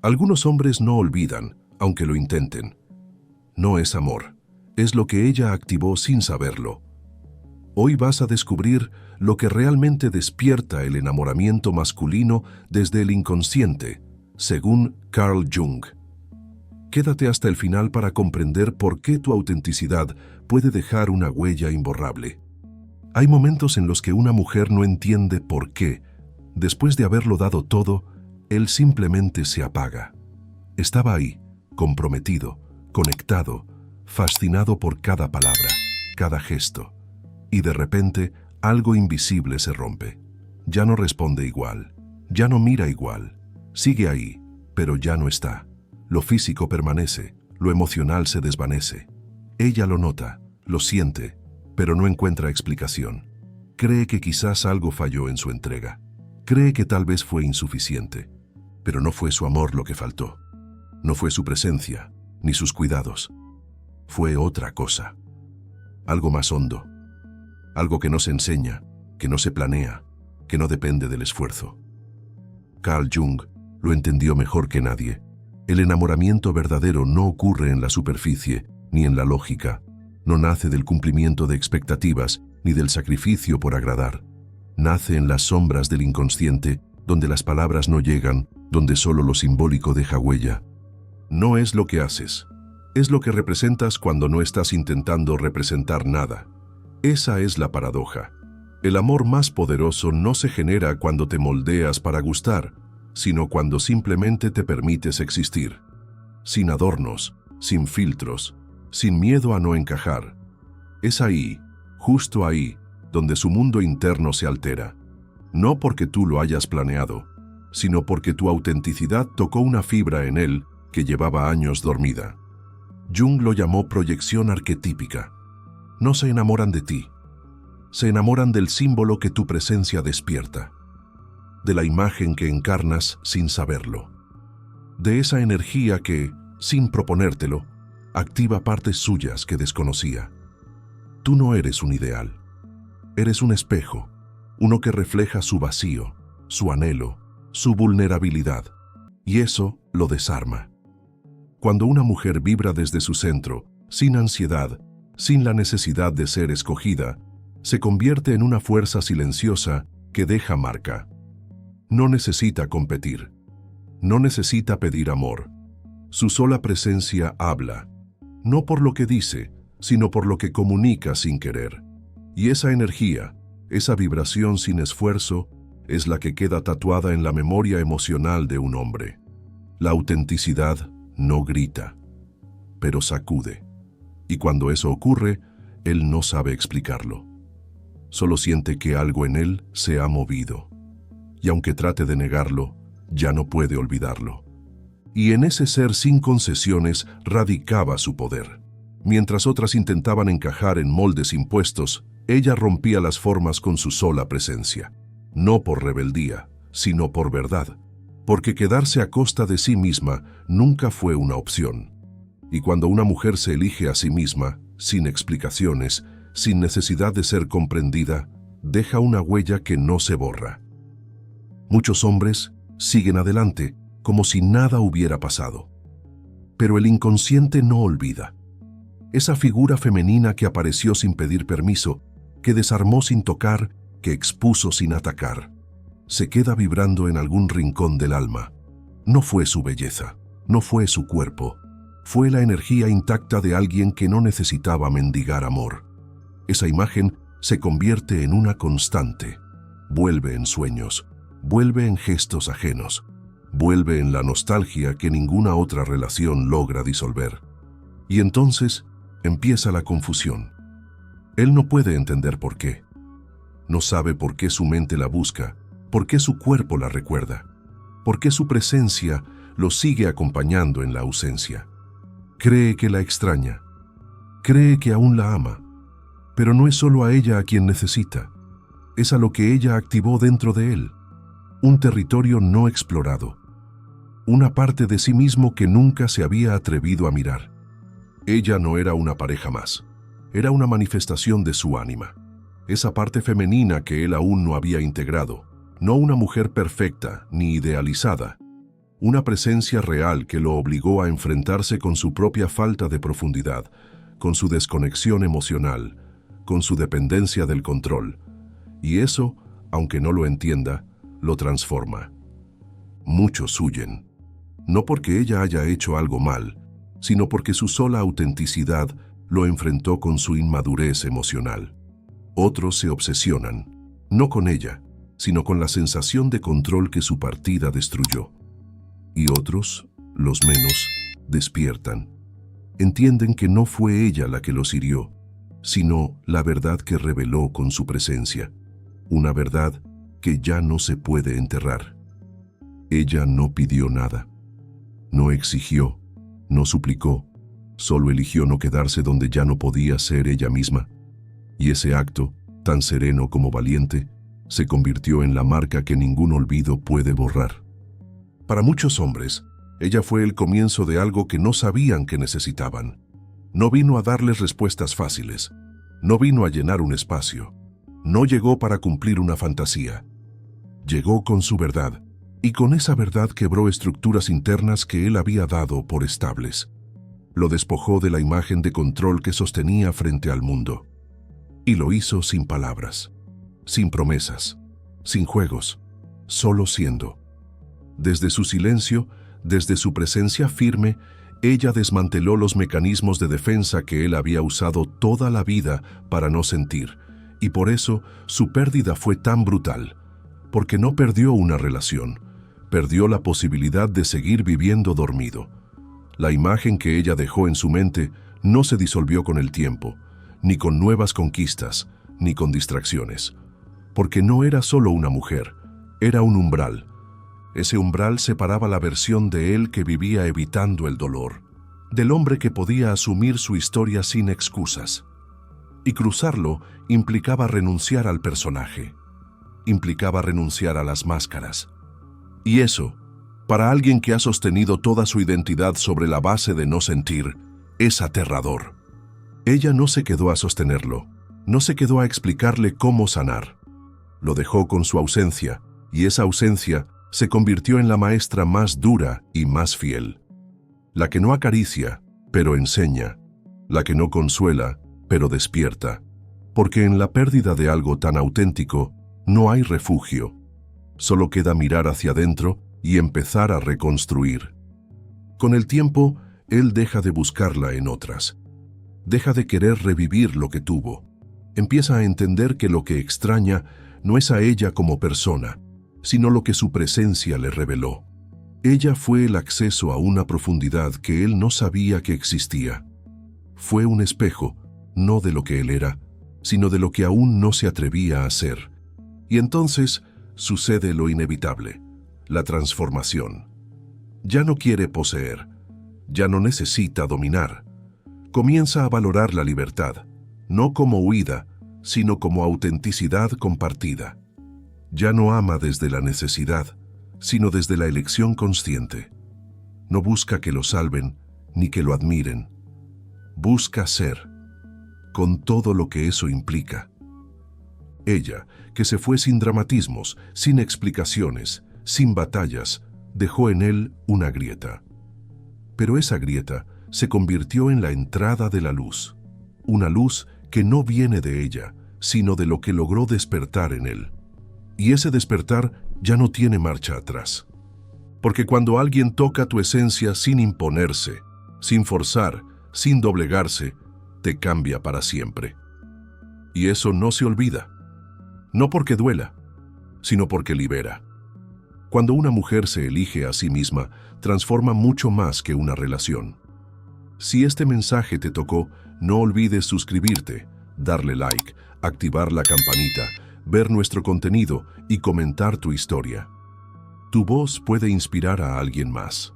Algunos hombres no olvidan, aunque lo intenten. No es amor, es lo que ella activó sin saberlo. Hoy vas a descubrir lo que realmente despierta el enamoramiento masculino desde el inconsciente, según Carl Jung. Quédate hasta el final para comprender por qué tu autenticidad puede dejar una huella imborrable. Hay momentos en los que una mujer no entiende por qué, después de haberlo dado todo, él simplemente se apaga. Estaba ahí, comprometido, conectado, fascinado por cada palabra, cada gesto. Y de repente, algo invisible se rompe. Ya no responde igual, ya no mira igual. Sigue ahí, pero ya no está. Lo físico permanece, lo emocional se desvanece. Ella lo nota, lo siente, pero no encuentra explicación. Cree que quizás algo falló en su entrega. Cree que tal vez fue insuficiente. Pero no fue su amor lo que faltó. No fue su presencia, ni sus cuidados. Fue otra cosa. Algo más hondo. Algo que no se enseña, que no se planea, que no depende del esfuerzo. Carl Jung lo entendió mejor que nadie. El enamoramiento verdadero no ocurre en la superficie ni en la lógica. No nace del cumplimiento de expectativas ni del sacrificio por agradar. Nace en las sombras del inconsciente, donde las palabras no llegan, donde solo lo simbólico deja huella. No es lo que haces, es lo que representas cuando no estás intentando representar nada. Esa es la paradoja. El amor más poderoso no se genera cuando te moldeas para gustar, sino cuando simplemente te permites existir. Sin adornos, sin filtros, sin miedo a no encajar. Es ahí, justo ahí, donde su mundo interno se altera. No porque tú lo hayas planeado, sino porque tu autenticidad tocó una fibra en él que llevaba años dormida. Jung lo llamó proyección arquetípica. No se enamoran de ti, se enamoran del símbolo que tu presencia despierta, de la imagen que encarnas sin saberlo, de esa energía que, sin proponértelo, activa partes suyas que desconocía. Tú no eres un ideal, eres un espejo, uno que refleja su vacío, su anhelo, su vulnerabilidad, y eso lo desarma. Cuando una mujer vibra desde su centro, sin ansiedad, sin la necesidad de ser escogida, se convierte en una fuerza silenciosa que deja marca. No necesita competir, no necesita pedir amor. Su sola presencia habla, no por lo que dice, sino por lo que comunica sin querer. Y esa energía, esa vibración sin esfuerzo, es la que queda tatuada en la memoria emocional de un hombre. La autenticidad no grita, pero sacude. Y cuando eso ocurre, él no sabe explicarlo. Solo siente que algo en él se ha movido. Y aunque trate de negarlo, ya no puede olvidarlo. Y en ese ser sin concesiones radicaba su poder. Mientras otras intentaban encajar en moldes impuestos, ella rompía las formas con su sola presencia. No por rebeldía, sino por verdad. Porque quedarse a costa de sí misma nunca fue una opción. Y cuando una mujer se elige a sí misma, sin explicaciones, sin necesidad de ser comprendida, deja una huella que no se borra. Muchos hombres siguen adelante, como si nada hubiera pasado. Pero el inconsciente no olvida. Esa figura femenina que apareció sin pedir permiso, que desarmó sin tocar, que expuso sin atacar, se queda vibrando en algún rincón del alma. No fue su belleza, no fue su cuerpo, fue la energía intacta de alguien que no necesitaba mendigar amor. Esa imagen se convierte en una constante. Vuelve en sueños, vuelve en gestos ajenos, vuelve en la nostalgia que ninguna otra relación logra disolver. Y entonces empieza la confusión. Él no puede entender por qué. No sabe por qué su mente la busca, por qué su cuerpo la recuerda, por qué su presencia lo sigue acompañando en la ausencia. Cree que la extraña, cree que aún la ama, pero no es solo a ella a quien necesita, es a lo que ella activó dentro de él, un territorio no explorado, una parte de sí mismo que nunca se había atrevido a mirar. Ella no era una pareja más, era una manifestación de su ánima, esa parte femenina que él aún no había integrado, no una mujer perfecta ni idealizada, una presencia real que lo obligó a enfrentarse con su propia falta de profundidad, con su desconexión emocional, con su dependencia del control. Y eso, aunque no lo entienda, lo transforma. Muchos huyen, no porque ella haya hecho algo mal, sino porque su sola autenticidad lo enfrentó con su inmadurez emocional. Otros se obsesionan, no con ella, sino con la sensación de control que su partida destruyó. Y otros, los menos, despiertan. Entienden que no fue ella la que los hirió, sino la verdad que reveló con su presencia, una verdad que ya no se puede enterrar. Ella no pidió nada, no exigió, no suplicó, solo eligió no quedarse donde ya no podía ser ella misma. Y ese acto, tan sereno como valiente, se convirtió en la marca que ningún olvido puede borrar. Para muchos hombres, ella fue el comienzo de algo que no sabían que necesitaban. No vino a darles respuestas fáciles, no vino a llenar un espacio, no llegó para cumplir una fantasía. Llegó con su verdad, y con esa verdad quebró estructuras internas que él había dado por estables. Lo despojó de la imagen de control que sostenía frente al mundo. Y lo hizo sin palabras, sin promesas, sin juegos, solo siendo. Desde su silencio, desde su presencia firme, ella desmanteló los mecanismos de defensa que él había usado toda la vida para no sentir, y por eso su pérdida fue tan brutal, porque no perdió una relación, perdió la posibilidad de seguir viviendo dormido. La imagen que ella dejó en su mente no se disolvió con el tiempo, ni con nuevas conquistas, ni con distracciones, porque no era solo una mujer, era un umbral. Ese umbral separaba la versión de él que vivía evitando el dolor, del hombre que podía asumir su historia sin excusas. Y cruzarlo implicaba renunciar al personaje, implicaba renunciar a las máscaras. Y eso, para alguien que ha sostenido toda su identidad sobre la base de no sentir, es aterrador. Ella no se quedó a sostenerlo, no se quedó a explicarle cómo sanar. Lo dejó con su ausencia, y esa ausencia se convirtió en la maestra más dura y más fiel. La que no acaricia, pero enseña. La que no consuela, pero despierta. Porque en la pérdida de algo tan auténtico no hay refugio. Solo queda mirar hacia adentro y empezar a reconstruir. Con el tiempo, él deja de buscarla en otras. Deja de querer revivir lo que tuvo. Empieza a entender que lo que extraña no es a ella como persona, sino lo que su presencia le reveló. Ella fue el acceso a una profundidad que él no sabía que existía. Fue un espejo, no de lo que él era, sino de lo que aún no se atrevía a ser. Y entonces sucede lo inevitable, la transformación. Ya no quiere poseer, ya no necesita dominar. Comienza a valorar la libertad, no como huida, sino como autenticidad compartida. Ya no ama desde la necesidad, sino desde la elección consciente. No busca que lo salven, ni que lo admiren. Busca ser, con todo lo que eso implica. Ella, que se fue sin dramatismos, sin explicaciones, sin batallas, dejó en él una grieta. Pero esa grieta se convirtió en la entrada de la luz. Una luz que no viene de ella, sino de lo que logró despertar en él. Y ese despertar ya no tiene marcha atrás. Porque cuando alguien toca tu esencia sin imponerse, sin forzar, sin doblegarse, te cambia para siempre. Y eso no se olvida. No porque duela, sino porque libera. Cuando una mujer se elige a sí misma, transforma mucho más que una relación. Si este mensaje te tocó, no olvides suscribirte, darle like, activar la campanita, ver nuestro contenido y comentar tu historia. Tu voz puede inspirar a alguien más.